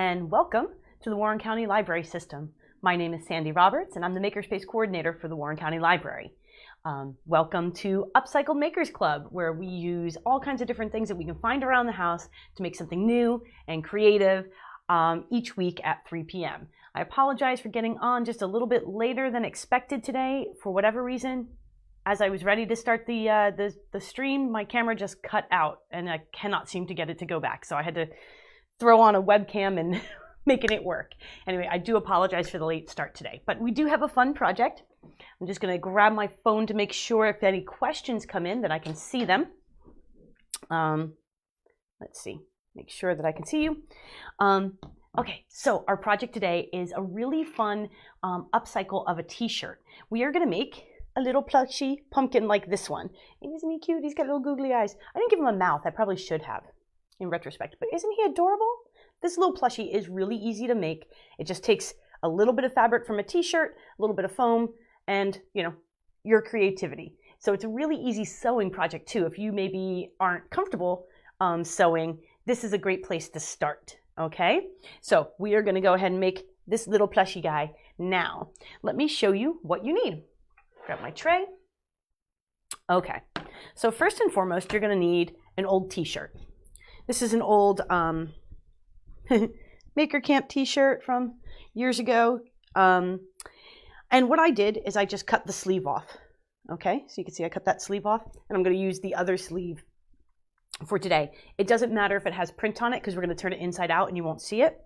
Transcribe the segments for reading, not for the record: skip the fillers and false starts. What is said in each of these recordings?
and welcome to the Warren County Library System. My name is Sandy Roberts, and I'm the Makerspace Coordinator for the Warren County Library. Welcome to Upcycled Makers Club, where we use all kinds of different things that we can find around the house to make something new and creative each week at 3 p.m. I apologize for getting on just a little bit later than expected today. For whatever reason, as I was ready to start the stream, my camera just cut out, and I cannot seem to get it to go back. So I had to throw on a webcam and making it work. Anyway, I do apologize for the late start today, but we do have a fun project. I'm just going to grab my phone to make sure if any questions come in that I can see them. Let's see, make sure that I can see you. Okay, so our project today is a really fun upcycle of a t-shirt. We are going to make a little plushie pumpkin like this one. Isn't he cute? He's got little googly eyes. I didn't give him a mouth. I probably should have in retrospect, but isn't he adorable? This little plushie is really easy to make. It just takes a little bit of fabric from a t-shirt, a little bit of foam, and your creativity. So it's a really easy sewing project too. If you maybe aren't comfortable sewing, this is a great place to start. Okay, so we are going to go ahead and make this little plushie guy now. Let me show you what you need. Grab my tray. Okay, so first and foremost, you're going to need an old t-shirt. This is an old Maker Camp t-shirt from years ago. And what I did is I just cut the sleeve off. Okay, so you can see I cut that sleeve off, and I'm going to use the other sleeve for today. It doesn't matter if it has print on it because we're going to turn it inside out and you won't see it.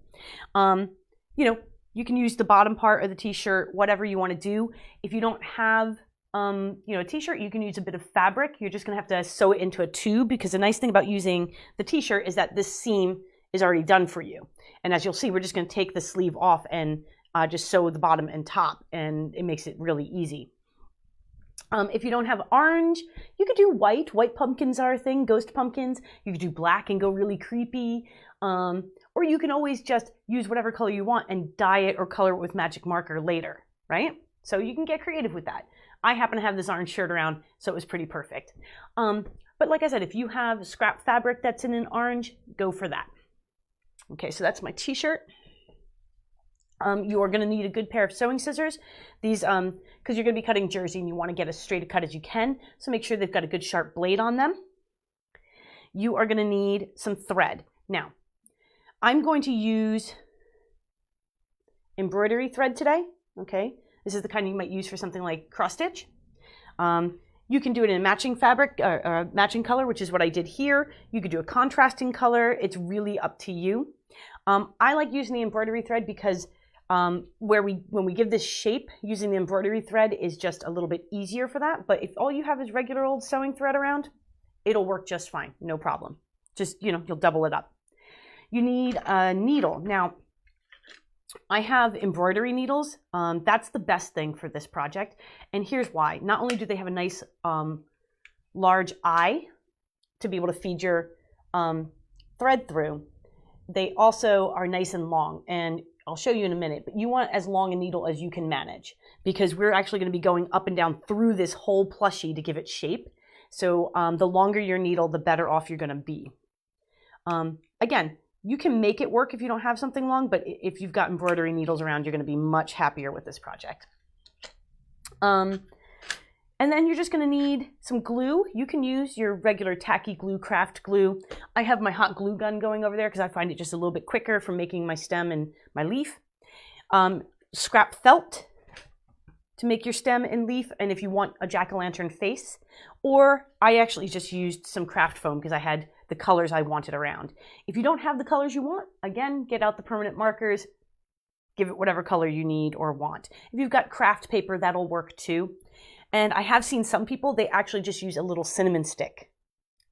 You can use the bottom part of the t-shirt, whatever you want to do. If you don't have a t-shirt, you can use a bit of fabric. You're just going to have to sew it into a tube, because the nice thing about using the t-shirt is that this seam is already done for you. And as you'll see, we're just going to take the sleeve off and just sew the bottom and top, and it makes it really easy. If you don't have orange, you could do white. White pumpkins are a thing, ghost pumpkins. You could do black and go really creepy. Or you can always just use whatever color you want and dye it or color it with magic marker later, right? So you can get creative with that. I happen to have this orange shirt around, so it was pretty perfect. But like I said, if you have scrap fabric that's in an orange, go for that. Okay, so that's my t-shirt. You are going to need a good pair of sewing scissors. These, because you're going to be cutting jersey and you want to get as straight a cut as you can, so make sure they've got a good sharp blade on them. You are going to need some thread. Now, I'm going to use embroidery thread today. Okay, this is the kind you might use for something like cross stitch. You can do it in a matching fabric or a matching color, which is what I did here. You could do a contrasting color. It's really up to you. I like using the embroidery thread because when we give this shape, using the embroidery thread is just a little bit easier for that. But if all you have is regular old sewing thread around, it'll work just fine, no problem. Just, you'll double it up. You need a needle. Now, I have embroidery needles. That's the best thing for this project. And here's why. Not only do they have a nice large eye to be able to feed your thread through, they also are nice and long. And I'll show you in a minute, but you want as long a needle as you can manage, because we're actually going to be going up and down through this whole plushie to give it shape. So the longer your needle, the better off you're going to be. Again, you can make it work if you don't have something long, but if you've got embroidery needles around, you're going to be much happier with this project. And then you're just going to need some glue. You can use your regular tacky glue, craft glue. I have my hot glue gun going over there because I find it just a little bit quicker for making my stem and my leaf. Scrap felt to make your stem and leaf, and if you want a jack-o'-lantern face. Or I actually just used some craft foam because I had the colors I wanted around. If you don't have the colors you want, again, get out the permanent markers, give it whatever color you need or want. If you've got craft paper, that'll work too. And I have seen some people, they actually just use a little cinnamon stick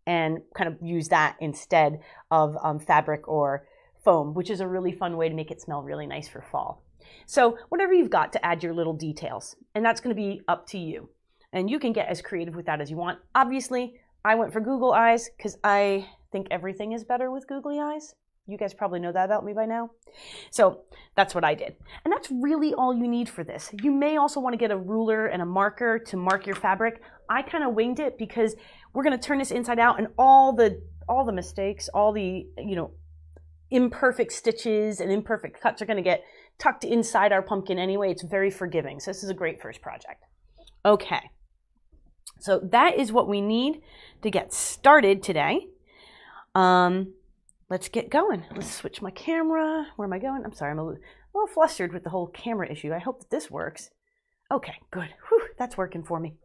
and kind of use that instead of fabric or foam, which is a really fun way to make it smell really nice for fall. So whatever you've got to add your little details, and that's going to be up to you. And you can get as creative with that as you want. Obviously, I went for Google eyes because I think everything is better with googly eyes. You guys probably know that about me by now. So that's what I did. And that's really all you need for this. You may also want to get a ruler and a marker to mark your fabric. I kind of winged it because we're going to turn this inside out, and all the mistakes, all the, imperfect stitches and imperfect cuts are going to get tucked inside our pumpkin anyway. It's very forgiving. So this is a great first project. Okay. So that is what we need to get started today. Let's get going. Let's switch my camera. Where am I going? I'm sorry, I'm a little flustered with the whole camera issue. I hope that this works. Okay, good. Whew, that's working for me.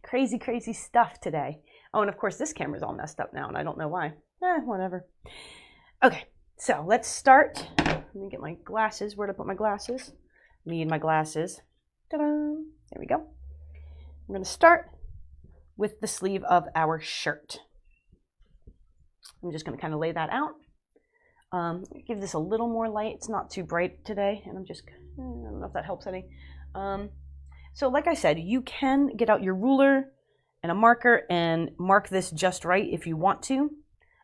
Crazy, crazy stuff today. Oh, and of course this camera's all messed up now, and I don't know why. Whatever. Okay, so let's start. Let me get my glasses. Where'd I put my glasses? Need my glasses. Ta-da! There we go. We're going to start with the sleeve of our shirt. I'm just going to kind of lay that out. Give this a little more light. It's not too bright today, and I don't know if that helps any. So like I said, you can get out your ruler and a marker and mark this just right if you want to.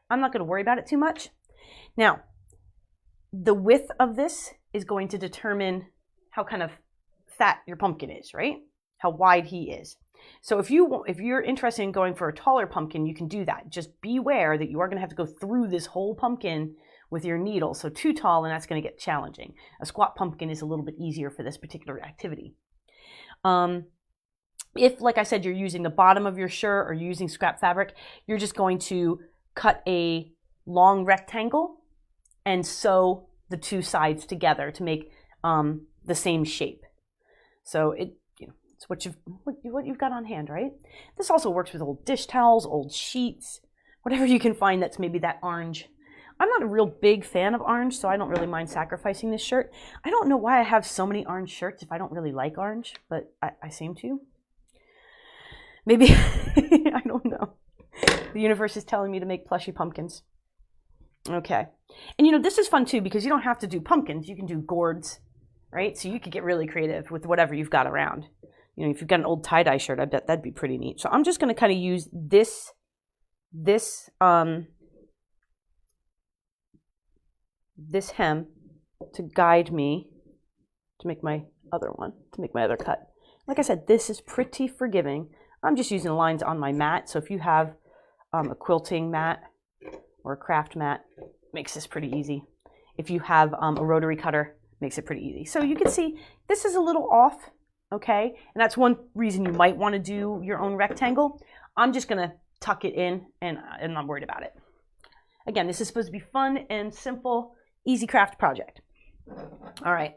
I'm not going to worry about it too much. Now, the width of this is going to determine how kind of fat your pumpkin is, right? How wide he is. So if you're interested in going for a taller pumpkin, you can do that. Just beware that you are going to have to go through this whole pumpkin with your needle. So too tall, and that's going to get challenging. A squat pumpkin is a little bit easier for this particular activity. If, like I said, you're using the bottom of your shirt or using scrap fabric, you're just going to cut a long rectangle and sew the two sides together to make the same shape. So it's what you've got on hand, right? This also works with old dish towels, old sheets, whatever you can find that's maybe that orange. I'm not a real big fan of orange, so I don't really mind sacrificing this shirt. I don't know why I have so many orange shirts if I don't really like orange, but I seem to. Maybe, I don't know. The universe is telling me to make plushy pumpkins. Okay. And this is fun too because you don't have to do pumpkins. You can do gourds, right? So you could get really creative with whatever you've got around. If you've got an old tie-dye shirt, I bet that'd be pretty neat. So I'm just going to kind of use this hem to guide me to make my other cut. Like I said, this is pretty forgiving. I'm just using the lines on my mat. So if you have a quilting mat or a craft mat, makes this pretty easy. If you have a rotary cutter, makes it pretty easy. So you can see this is a little off, okay? And that's one reason you might want to do your own rectangle. I'm just going to tuck it in and I'm not worried about it. Again, this is supposed to be fun and simple, easy craft project. All right,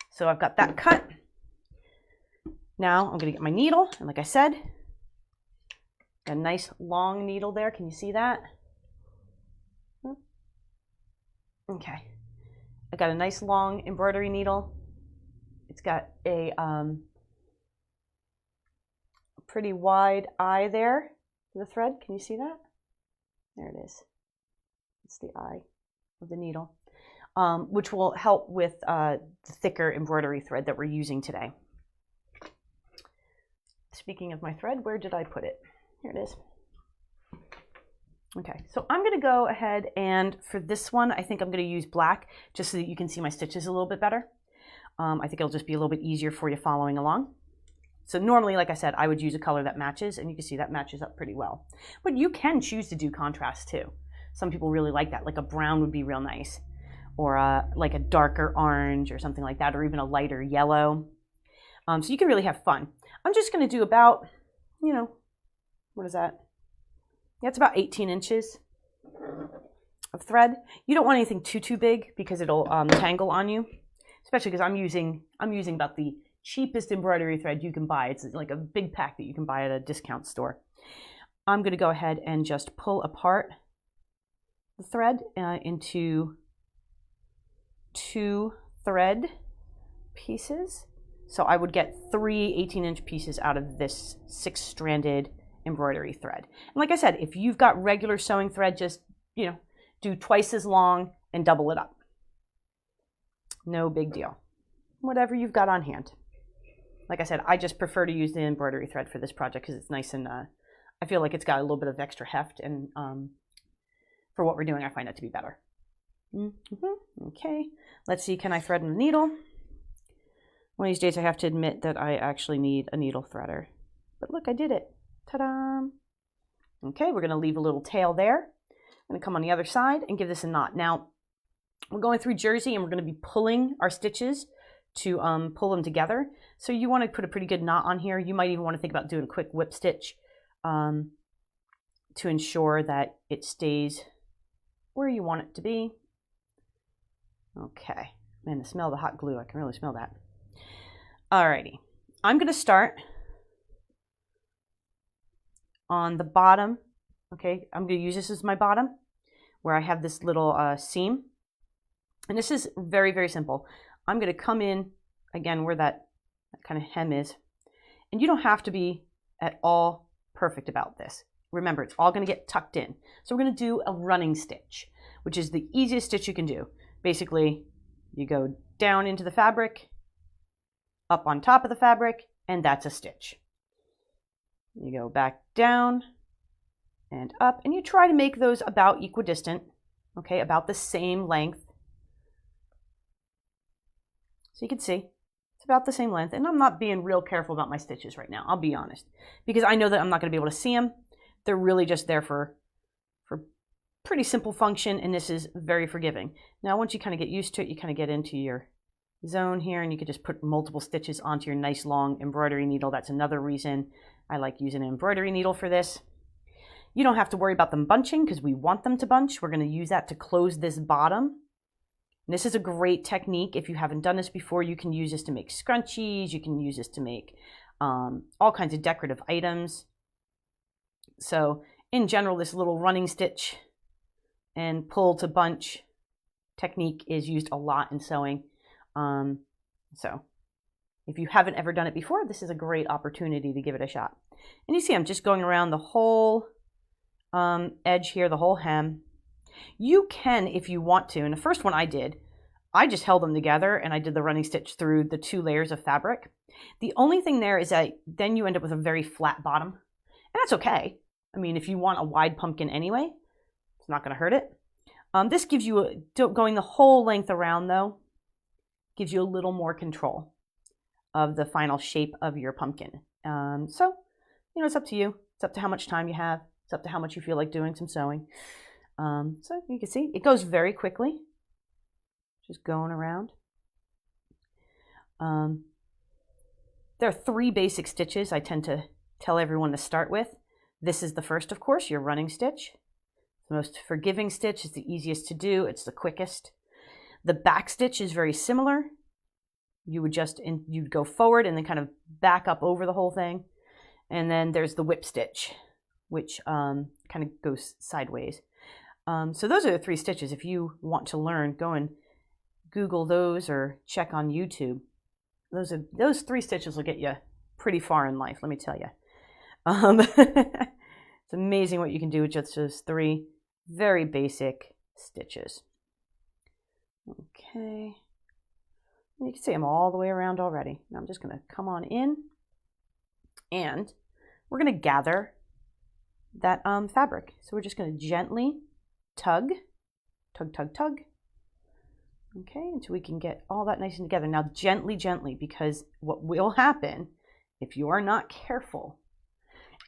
so I've got that cut. Now I'm going to get my needle, and like I said, a nice long needle there. Can you see that? Okay. I got a nice long embroidery needle. It's got a pretty wide eye there for the thread. Can you see that? There it is. It's the eye of the needle, which will help with the thicker embroidery thread that we're using today. Speaking of my thread, where did I put it? Here it is. Okay, so I'm going to go ahead and for this one, I think I'm going to use black just so that you can see my stitches a little bit better. I think it'll just be a little bit easier for you following along. So normally, like I said, I would use a color that matches, and you can see that matches up pretty well. But you can choose to do contrast too. Some people really like that, like a brown would be real nice, or like a darker orange or something like that, or even a lighter yellow. So you can really have fun. I'm just going to do about, what is that? Yeah, it's about 18 inches of thread. You don't want anything too big because it'll tangle on you, especially because I'm using about the cheapest embroidery thread you can buy. It's like a big pack that you can buy at a discount store. I'm going to go ahead and just pull apart the thread into 2 thread pieces. So I would get 3 18-inch pieces out of this 6-stranded embroidery thread. And like I said, if you've got regular sewing thread, just, do twice as long and double it up. No big deal. Whatever you've got on hand. Like I said, I just prefer to use the embroidery thread for this project because it's nice and I feel like it's got a little bit of extra heft, and for what we're doing, I find it to be better. Okay, let's see, can I thread in the needle? One of these days I have to admit that I actually need a needle threader. But look, I did it. Ta-da! Okay, we're going to leave a little tail there. I'm going to come on the other side and give this a knot. Now, we're going through jersey and we're going to be pulling our stitches to pull them together. So you want to put a pretty good knot on here. You might even want to think about doing a quick whip stitch to ensure that it stays where you want it to be. Okay. Man, the smell of the hot glue, I can really smell that. Alrighty. I'm going to start on the bottom. Okay, I'm going to use this as my bottom where I have this little seam. And this is very, very simple. I'm going to come in, again, where that kind of hem is. And you don't have to be at all perfect about this. Remember, it's all going to get tucked in. So we're going to do a running stitch, which is the easiest stitch you can do. Basically, you go down into the fabric, up on top of the fabric, and that's a stitch. You go back down and up, and you try to make those about equidistant, okay, about the same length. So you can see it's about the same length, and I'm not being real careful about my stitches right now, I'll be honest, because I know that I'm not going to be able to see them. They're really just there for pretty simple function, and this is very forgiving. Now, once you kind of get used to it, you kind of get into your zone here, and you could just put multiple stitches onto your nice long embroidery needle. That's another reason I like using an embroidery needle for this. You don't have to worry about them bunching because we want them to bunch. We're going to use that to close this bottom. And this is a great technique. If you haven't done this before, you can use this to make scrunchies. You can use this to make all kinds of decorative items. So in general, this little running stitch and pull to bunch technique is used a lot in sewing. So if you haven't ever done it before, this is a great opportunity to give it a shot. And you see I'm just going around the whole edge here, the whole hem. You can, if you want to, and the first one I did, I just held them together and I did the running stitch through the 2 layers of fabric. The only thing there is that then you end up with a very flat bottom, and that's okay. I mean, if you want a wide pumpkin anyway, it's not going to hurt it. This gives you, going the whole length around though, gives you a little more control of the final shape of your pumpkin. So, you know, it's up to you. It's up to how much time you have. It's up to how much you feel like doing some sewing. So you can see it goes very quickly, just going around. There are 3 basic stitches I tend to tell everyone to start with. This is the first, of course, your running stitch. The most forgiving stitch, is the easiest to do. It's the quickest. The back stitch is very similar. You would you'd go forward and then kind of back up over the whole thing. And then there's the whip stitch, which kind of goes sideways. So those are the 3 stitches. If you want to learn, go and Google those or check on YouTube. Those 3 stitches will get you pretty far in life, let me tell you. It's amazing what you can do with just those 3 very basic stitches. Okay. You can see I'm all the way around already. Now I'm just going to come on in and we're going to gather that fabric. So we're just going to gently tug, tug, tug, tug. Okay, until we can get all that nice and together. Now gently, gently, because what will happen if you are not careful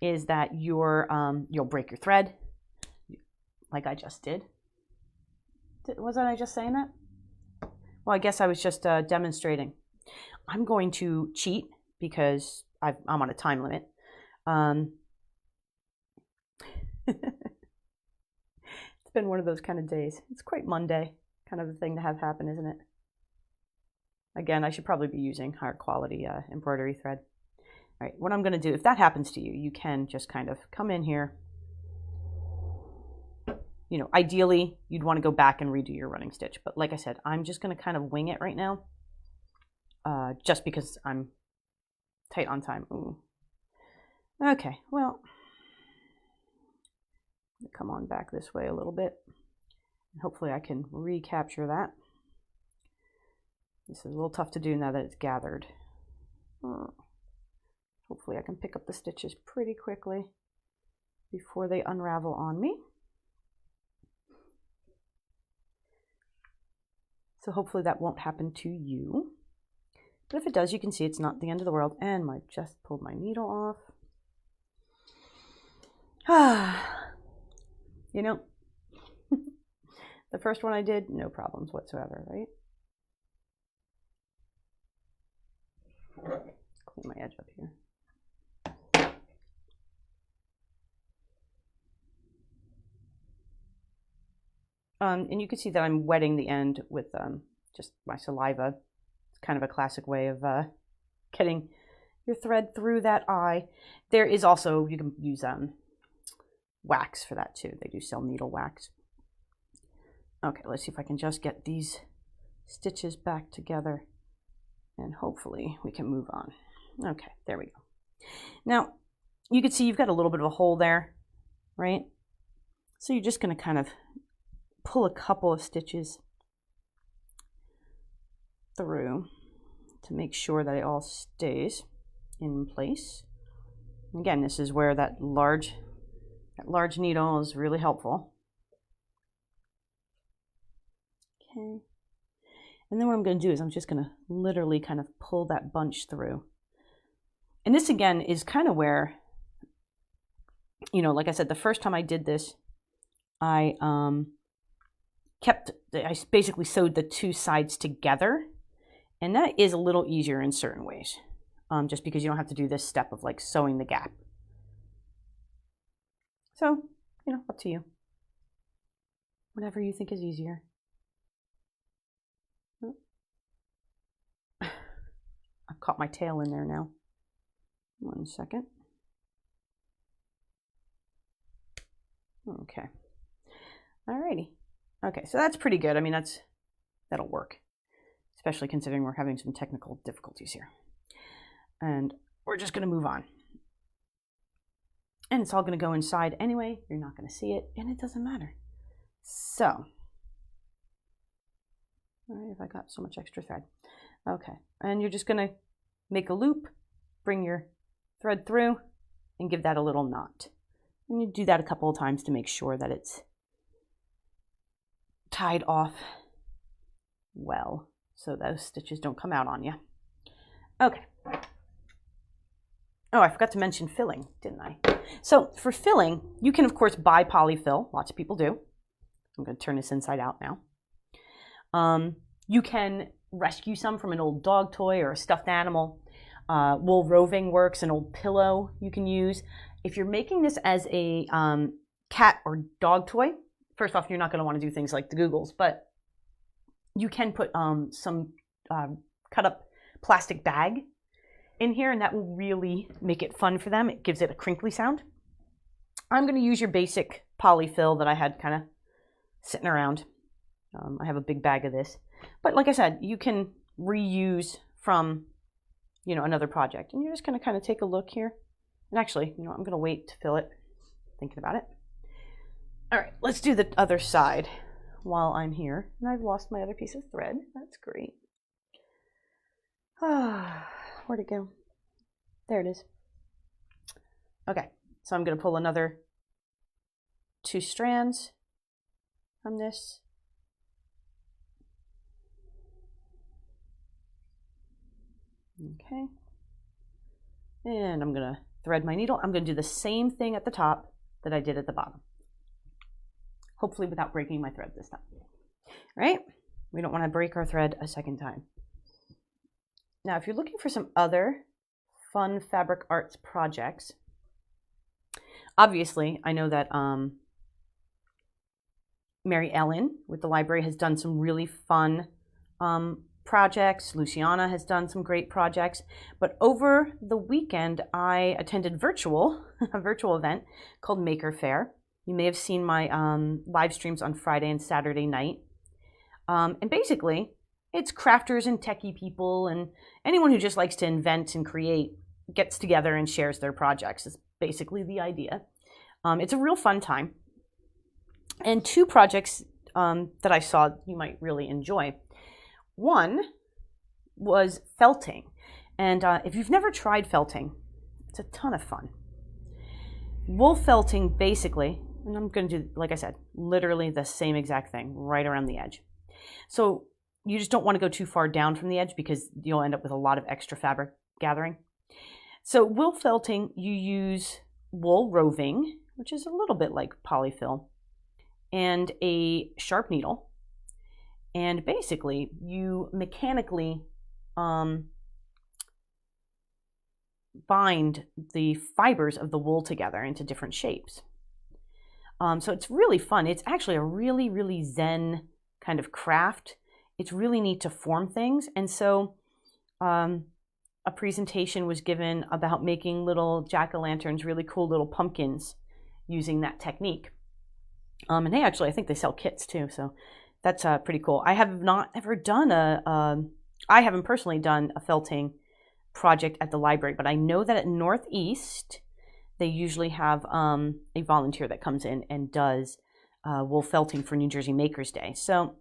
is that you'll break your thread, like I just did. Wasn't I just saying that? Well, I guess I was just demonstrating. I'm going to cheat because I'm on a time limit. It's been one of those kind of days. It's quite Monday kind of a thing to have happen, isn't it? Again, I should probably be using higher quality embroidery thread. All right, what I'm going to do, if that happens to you, you can just kind of come in here. You know, ideally, you'd want to go back and redo your running stitch. But like I said, I'm just going to kind of wing it right now, just because I'm tight on time. Ooh. Okay, well, come on back this way a little bit. Hopefully I can recapture that. This is a little tough to do now that it's gathered. Hopefully I can pick up the stitches pretty quickly before they unravel on me. So hopefully that won't happen to you. But if it does, you can see it's not the end of the world. And I just pulled my needle off. You know, The first one I did, no problems whatsoever, right? Clean my edge up here. And you can see that I'm wetting the end with just my saliva. It's kind of a classic way of getting your thread through that eye. There is also, you can use wax for that too. They do sell needle wax. Okay, let's see if I can just get these stitches back together and hopefully we can move on. Okay, there we go. Now, you can see you've got a little bit of a hole there, right? So you're just going to kind of pull a couple of stitches through to make sure that it all stays in place. Again, this is where that large needle is really helpful. Okay. And then what I'm going to do is I'm just going to literally kind of pull that bunch through. And this again is kind of where, you know, like I said, the first time I did this, I basically sewed the two sides together. And that is a little easier in certain ways, just because you don't have to do this step of like sewing the gap. So, you know, up to you. Whatever you think is easier. I've caught my tail in there now. 1 second. Okay. Alrighty. Okay, so that's pretty good. I mean, that'll work, especially considering we're having some technical difficulties here. And we're just going to move on. And it's all going to go inside anyway. You're not going to see it, and it doesn't matter. So, all right, if I got so much extra thread. Okay, and you're just going to make a loop, bring your thread through, and give that a little knot. And you do that a couple of times to make sure that it's tied off well, so those stitches don't come out on you. Okay. Oh, I forgot to mention filling, didn't I? So for filling, you can of course buy polyfill. Lots of people do. I'm going to turn this inside out now. You can rescue some from an old dog toy or a stuffed animal. Wool roving works, an old pillow you can use. If you're making this as a cat or dog toy, first off, you're not going to want to do things like the Googles, but you can put some cut up plastic bag in here, and that will really make it fun for them. It gives it a crinkly sound. I'm going to use your basic polyfill that I had kind of sitting around. I have a big bag of this. But like I said, you can reuse from, you know, another project. And you're just going to kind of take a look here. And actually, you know, I'm going to wait to fill it, thinking about it. All right, let's do the other side while I'm here. And I've lost my other piece of thread. That's great. Where'd it go? There it is. Okay, so I'm going to pull another 2 strands from this. Okay. And I'm going to thread my needle. I'm going to do the same thing at the top that I did at the bottom. Hopefully without breaking my thread this time. All right? We don't want to break our thread a second time. Now, if you're looking for some other fun fabric arts projects, obviously, I know that Mary Ellen with the library has done some really fun projects. Luciana has done some great projects. But over the weekend, I attended a virtual event called Maker Faire. You may have seen my live streams on Friday and Saturday night. And basically, it's crafters and techie people and anyone who just likes to invent and create gets together and shares their projects. It's basically the idea. It's a real fun time. And 2 projects that I saw you might really enjoy. One was felting. And if you've never tried felting, it's a ton of fun. Wool felting basically, and I'm going to do, like I said, literally the same exact thing right around the edge. So you just don't want to go too far down from the edge because you'll end up with a lot of extra fabric gathering. So wool felting, you use wool roving, which is a little bit like polyfill. and a sharp needle. And basically, you mechanically bind the fibers of the wool together into different shapes. So it's really fun. It's actually a really, really zen kind of craft. It's really neat to form things. And so a presentation was given about making little jack-o'-lanterns, really cool little pumpkins using that technique. And hey, actually, I think they sell kits too. So that's pretty cool. I have not ever done I haven't personally done a felting project at the library, but I know that at Northeast, they usually have a volunteer that comes in and does wool felting for New Jersey Makers Day. So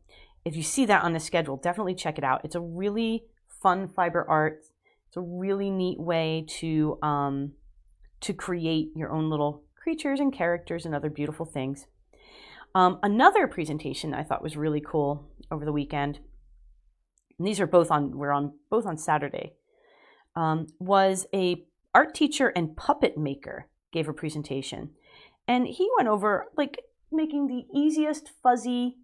if you see that on the schedule, definitely check it out. It's a really fun fiber art. It's a really neat way to create your own little creatures and characters and other beautiful things. Another presentation I thought was really cool over the weekend, and these are both on Saturday, was a art teacher and puppet maker gave a presentation, and he went over like making the easiest fuzzy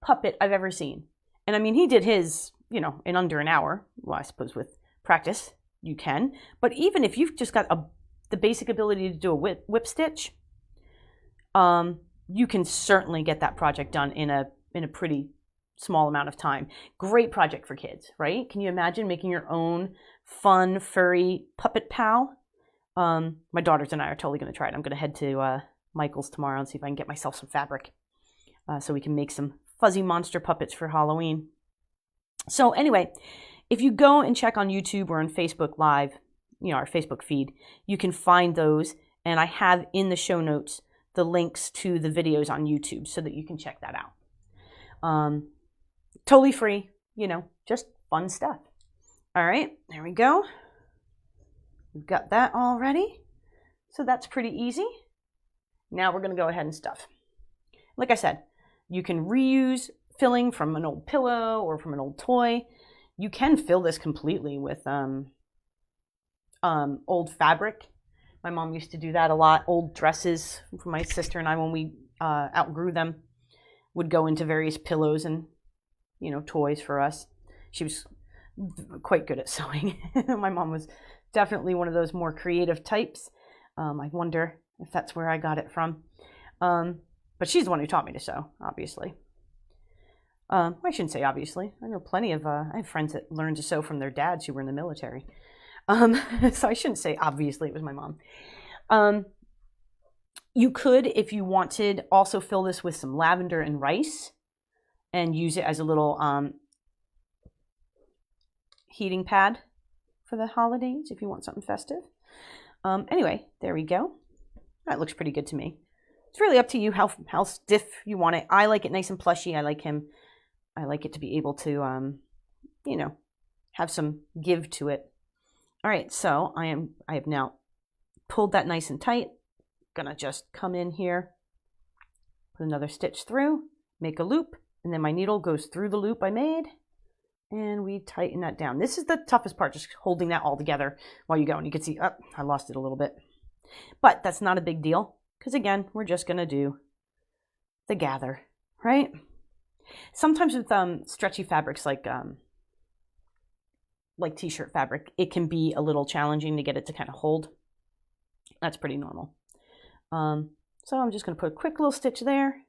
puppet I've ever seen. And I mean, he did his, in under an hour. Well, I suppose with practice you can, but even if you've just got the basic ability to do a whip stitch, you can certainly get that project done in a pretty small amount of time. Great project for kids, right? Can you imagine making your own fun, furry puppet pal? My daughters and I are totally going to try it. I'm going to head to Michael's tomorrow and see if I can get myself some fabric so we can make some fuzzy monster puppets for Halloween. So anyway, if you go and check on YouTube or on Facebook Live, our Facebook feed, you can find those. And I have in the show notes the links to the videos on YouTube so that you can check that out. Totally free, just fun stuff. All right, there we go. We've got that all ready. So that's pretty easy. Now we're going to go ahead and stuff. Like I said, you can reuse filling from an old pillow or from an old toy. You can fill this completely with old fabric. My mom used to do that a lot. Old dresses from my sister and I, when we outgrew them, would go into various pillows and, toys for us. She was quite good at sewing. My mom was definitely one of those more creative types. I wonder if that's where I got it from. But she's the one who taught me to sew, obviously. I shouldn't say obviously. I know plenty of, I have friends that learned to sew from their dads who were in the military. So I shouldn't say obviously it was my mom. You could, if you wanted, also fill this with some lavender and rice and use it as a little heating pad for the holidays if you want something festive. Anyway, there we go. That looks pretty good to me. It's really up to you how stiff you want it. I like it nice and plushy. I like it to be able to, have some give to it. All right, so I have now pulled that nice and tight. Gonna just come in here, put another stitch through, make a loop, and then my needle goes through the loop I made, and we tighten that down. This is the toughest part, just holding that all together while you go. And you can see, I lost it a little bit. But that's not a big deal, because again, we're just gonna do the gather, right? Sometimes with stretchy fabrics like t-shirt fabric, it can be a little challenging to get it to kind of hold. That's pretty normal. So I'm just going to put a quick little stitch there.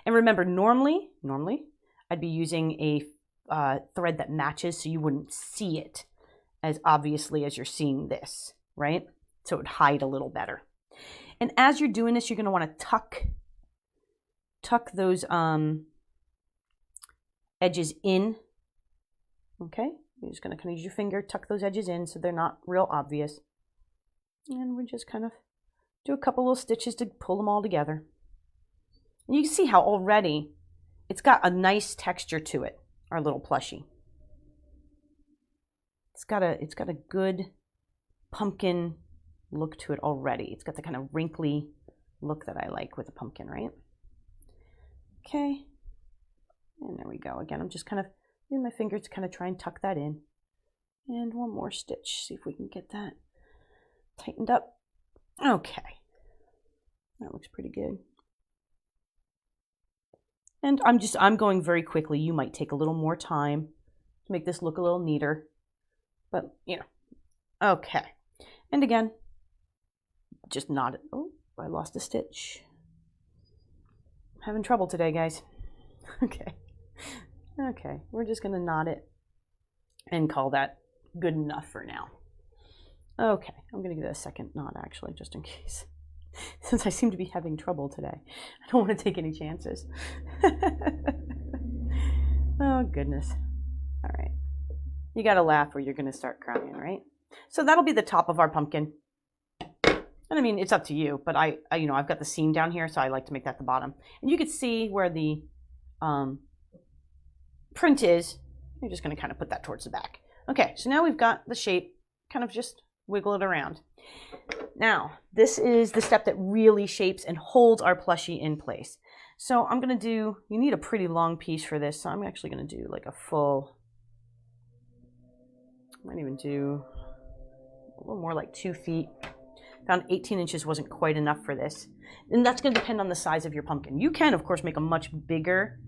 And remember, normally I'd be using a thread that matches so you wouldn't see it as obviously as you're seeing this, right? So it would hide a little better. And as you're doing this, you're going to want to tuck those edges in. Okay? You're just going to kind of use your finger, tuck those edges in so they're not real obvious. And we're just kind of do a couple little stitches to pull them all together. And you can see how already it's got a nice texture to it, our little plushie. It's got a good pumpkin look to it already. It's got the kind of wrinkly look that I like with a pumpkin, right? Okay. And there we go. Again, I'm just kind of using my fingers to kind of try and tuck that in. And one more stitch. See if we can get that tightened up. Okay. That looks pretty good. And I'm going very quickly. You might take a little more time to make this look a little neater. But, you know, okay. And again, just knot it. Oh, I lost a stitch. I'm having trouble today, guys. Okay. Okay, we're just going to knot it and call that good enough for now. Okay, I'm going to give it a second knot, actually, just in case. Since I seem to be having trouble today. I don't want to take any chances. Oh, goodness. All right. You got to laugh or you're going to start crying, right? So that'll be the top of our pumpkin. And I mean, it's up to you, but I you know, I've got the seam down here, so I like to make that the bottom. And you can see where the print is. You're just going to kind of put that towards the back. Okay, so now we've got the shape, kind of just wiggle it around. Now, this is the step that really shapes and holds our plushie in place. So I'm going to do, you need a pretty long piece for this, so I'm actually going to do like a full, I might even do a little more like 2 feet. Found 18 inches wasn't quite enough for this. And that's going to depend on the size of your pumpkin. You can, of course, make a much bigger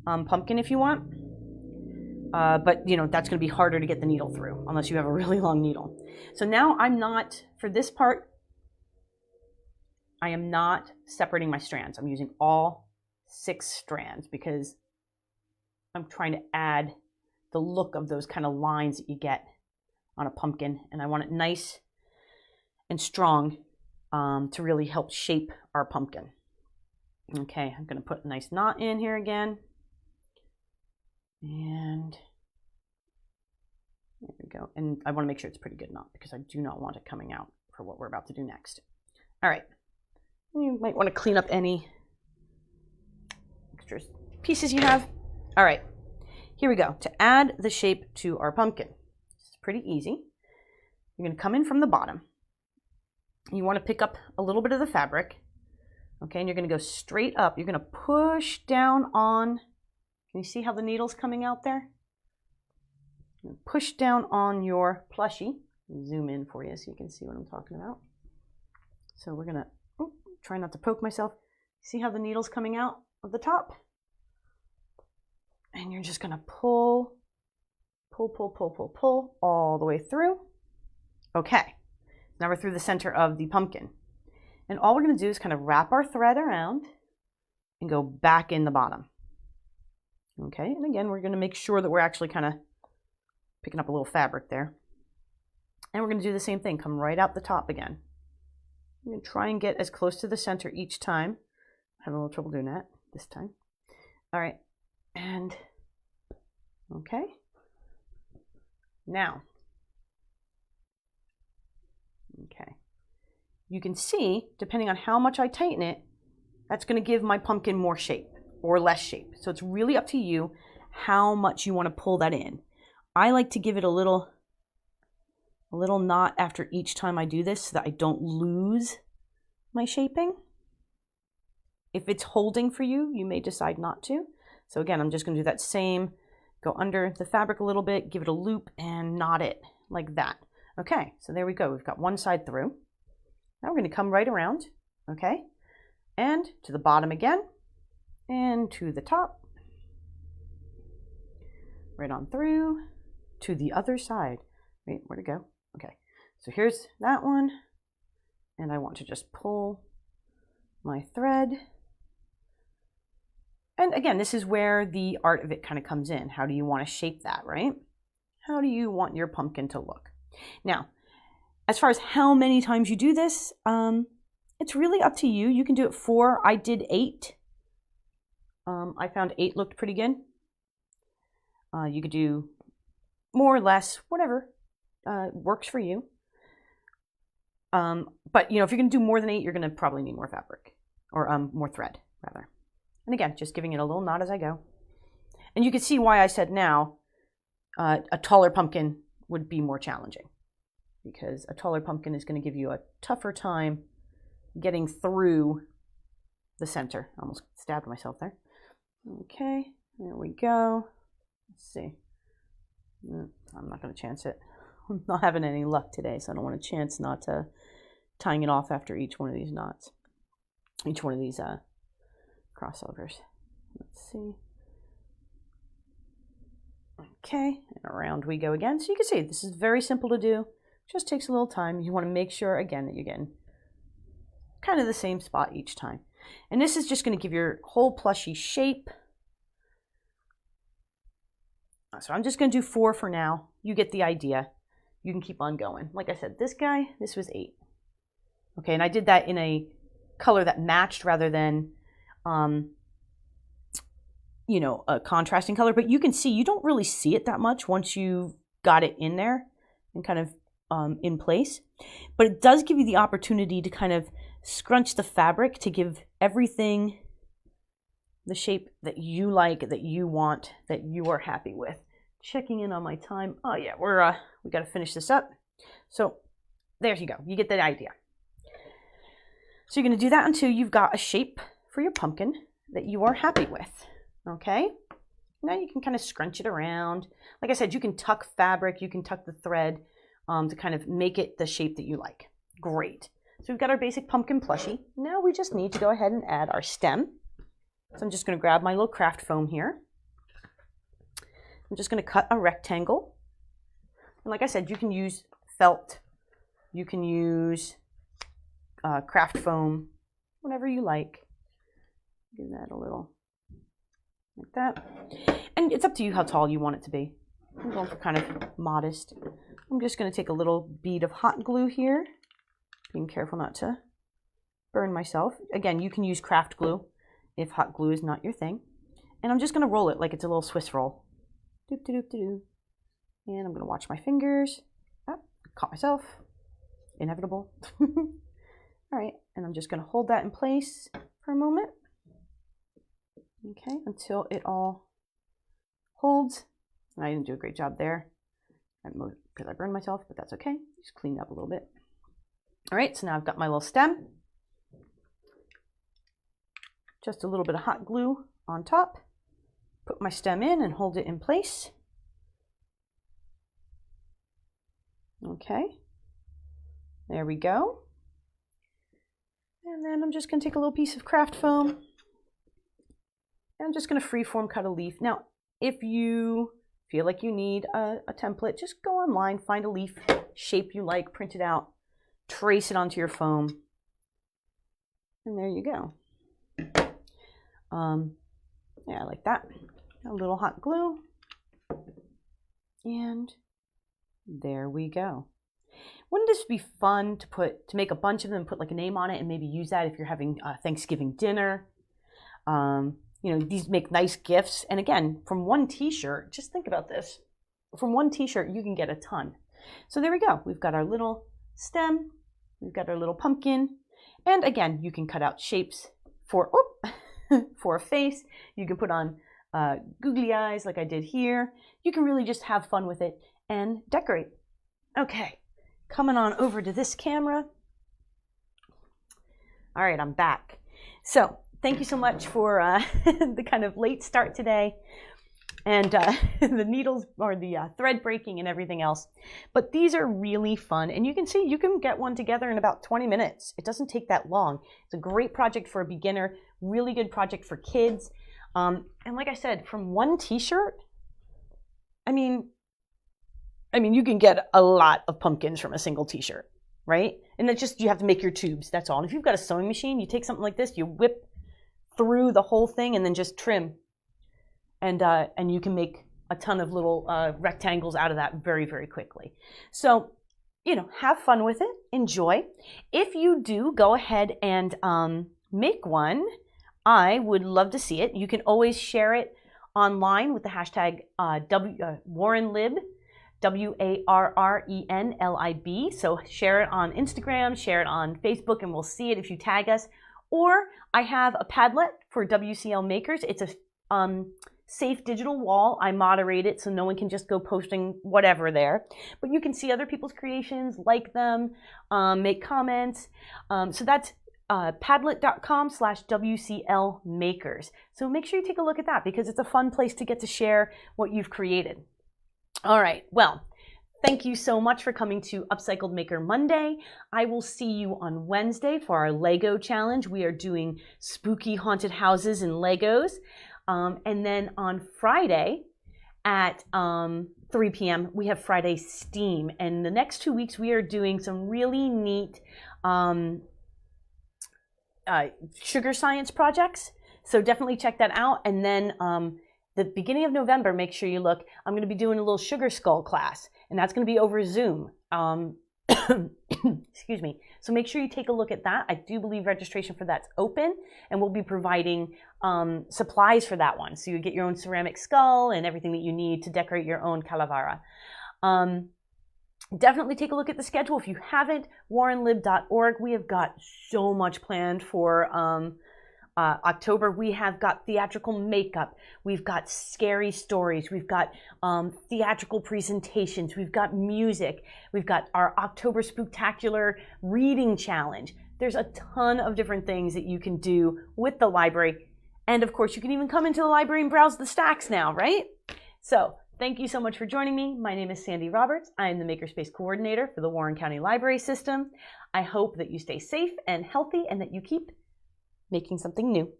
pumpkin if you want. But, you know, that's going to be harder to get the needle through unless you have a really long needle. So now I'm not, for this part, I am not separating my strands. I'm using all 6 strands because I'm trying to add the look of those kind of lines that you get on a pumpkin. And I want it nice and strong to really help shape our pumpkin. Okay, I'm going to put a nice knot in here again. And there we go. And I want to make sure it's a pretty good knot because I do not want it coming out for what we're about to do next. All right. You might want to clean up any extra pieces you have. All right. Here we go. To add the shape to our pumpkin. This is pretty easy. You're going to come in from the bottom. You want to pick up a little bit of the fabric. Okay, and you're going to go straight up. You're going to push down on. Can you see how the needle's coming out there? Push down on your plushie. Zoom in for you so you can see what I'm talking about. So we're gonna try not to poke myself. See how the needle's coming out of the top? And you're just gonna pull, pull, pull, pull, pull, pull all the way through. Okay, now we're through the center of the pumpkin. And all we're gonna do is kind of wrap our thread around and go back in the bottom. Okay, and again, we're going to make sure that we're actually kind of picking up a little fabric there. And we're going to do the same thing, come right out the top again. I'm going to try and get as close to the center each time. I'm having a little trouble doing that this time. All right, and okay. Now, okay. You can see, depending on how much I tighten it, that's going to give my pumpkin more shape or less shape. So it's really up to you how much you want to pull that in. I like to give it a little knot after each time I do this so that I don't lose my shaping. If it's holding for you, you may decide not to. So again, I'm just going to do that same, go under the fabric a little bit, give it a loop and knot it like that. Okay, so there we go. We've got one side through. Now we're going to come right around, okay, and to the bottom again. And to the top, right on through, to the other side. Wait, where'd it go? Okay, so here's that one, and I want to just pull my thread. And again, this is where the art of it kind of comes in. How do you want to shape that, right? How do you want your pumpkin to look? Now, as far as how many times you do this, it's really up to you. You can do it 4. I did 8. I found 8 looked pretty good. You could do more or less, whatever works for you. But you know, if you're going to do more than 8, you're going to probably need more fabric or more thread rather. And again, just giving it a little knot as I go. And you can see why I said now a taller pumpkin would be more challenging because a taller pumpkin is going to give you a tougher time getting through the center. I almost stabbed myself there. Okay, there we go. Let's see. I'm not going to chance it. I'm not having any luck today, so I don't want to chance not tying it off after each one of these knots. Each one of these crossovers. Let's see. Okay, and around we go again. So you can see this is very simple to do. Just takes a little time. You want to make sure, again, that you're getting kind of the same spot each time. And this is just going to give your whole plushie shape. So I'm just going to do 4 for now. You get the idea. You can keep on going. Like I said, this guy, this was 8. Okay, and I did that in a color that matched rather than, you know, a contrasting color. But you can see, you don't really see it that much once you've got it in there and kind of in place. But it does give you the opportunity to kind of scrunch the fabric to give everything the shape that you like, that you want, that you are happy with. Checking in on my time. Oh yeah, we got to finish this up. So there you go. You get the idea. So you're going to do that until you've got a shape for your pumpkin that you are happy with. Okay. Now you can kind of scrunch it around. Like I said, you can tuck fabric, you can tuck the thread to kind of make it the shape that you like. Great. So we've got our basic pumpkin plushie. Now we just need to go ahead and add our stem. So I'm just going to grab my little craft foam here. I'm just going to cut a rectangle. And like I said, you can use felt, you can use craft foam, whatever you like. Give that a little like that. And it's up to you how tall you want it to be. I'm going for kind of modest. I'm just going to take a little bead of hot glue here. Being careful not to burn myself. Again, you can use craft glue if hot glue is not your thing. And I'm just going to roll it like it's a little Swiss roll. Doop, doop, doop, doop. And I'm going to watch my fingers. Oh, caught myself. Inevitable. All right, and I'm just going to hold that in place for a moment. Okay, until it all holds. And I didn't do a great job there because I burned myself, but that's okay. Just clean it up a little bit. All right, so now I've got my little stem. Just a little bit of hot glue on top. Put my stem in and hold it in place. Okay, there we go. And then I'm just going to take a little piece of craft foam. And I'm just going to freeform cut a leaf. Now, if you feel like you need a template, just go online, find a leaf shape you like, print it out, trace it onto your foam. And there you go. Yeah, I like that. A little hot glue. And there we go. Wouldn't this be fun to make a bunch of them, put like a name on it, and maybe use that if you're having Thanksgiving dinner? You know, these make nice gifts. And again, from one t-shirt, just think about this. From one t-shirt, you can get a ton. So there we go. We've got our little stem. We've got our little pumpkin. And again, you can cut out shapes for, for a face. You can put on googly eyes like I did here. You can really just have fun with it and decorate. Okay, coming on over to this camera. All right, I'm back. So thank you so much for the kind of late start today and the needles or the thread breaking and everything else. But these are really fun. And you can see you can get one together in about 20 minutes. It doesn't take that long. It's a great project for a beginner, really good project for kids. And like I said, from one t-shirt, I mean, you can get a lot of pumpkins from a single t-shirt, right? And it's just, you have to make your tubes, that's all. And if you've got a sewing machine, you take something like this, you whip through the whole thing and then just trim. And you can make a ton of little rectangles out of that very, very quickly. So, you know, have fun with it, enjoy. If you do, go ahead and make one. I would love to see it. You can always share it online with the hashtag WarrenLib, WarrenLib. So share it on Instagram, share it on Facebook, and we'll see it if you tag us. Or I have a Padlet for WCL makers. It's a safe digital wall. I moderate it so no one can just go posting whatever there. But you can see other people's creations, like them, make comments. So that's padlet.com/WCL makers. So make sure you take a look at that because it's a fun place to get to share what you've created. All right, well, thank you so much for coming to Upcycled Maker Monday. I will see you on Wednesday for our Lego challenge. We are doing spooky haunted houses and Legos. And then on Friday at 3 p.m., we have Friday STEAM. And the next 2 weeks, we are doing some really neat sugar science projects. So definitely check that out. And then the beginning of November, make sure you look. I'm going to be doing a little sugar skull class, and that's going to be over Zoom. Excuse me. So make sure you take a look at that. I do believe registration for that's open, and we'll be providing supplies for that one. So you get your own ceramic skull and everything that you need to decorate your own calavera. Definitely take a look at the schedule. If you haven't, warrenlib.org. We have got so much planned for October. We have got theatrical makeup. We've got scary stories. We've got theatrical presentations. We've got music. We've got our October Spooktacular reading challenge. There's a ton of different things that you can do with the library. And of course, you can even come into the library and browse the stacks now, right? So thank you so much for joining me. My name is Sandy Roberts. I am the Makerspace Coordinator for the Warren County Library System. I hope that you stay safe and healthy and that you keep making something new.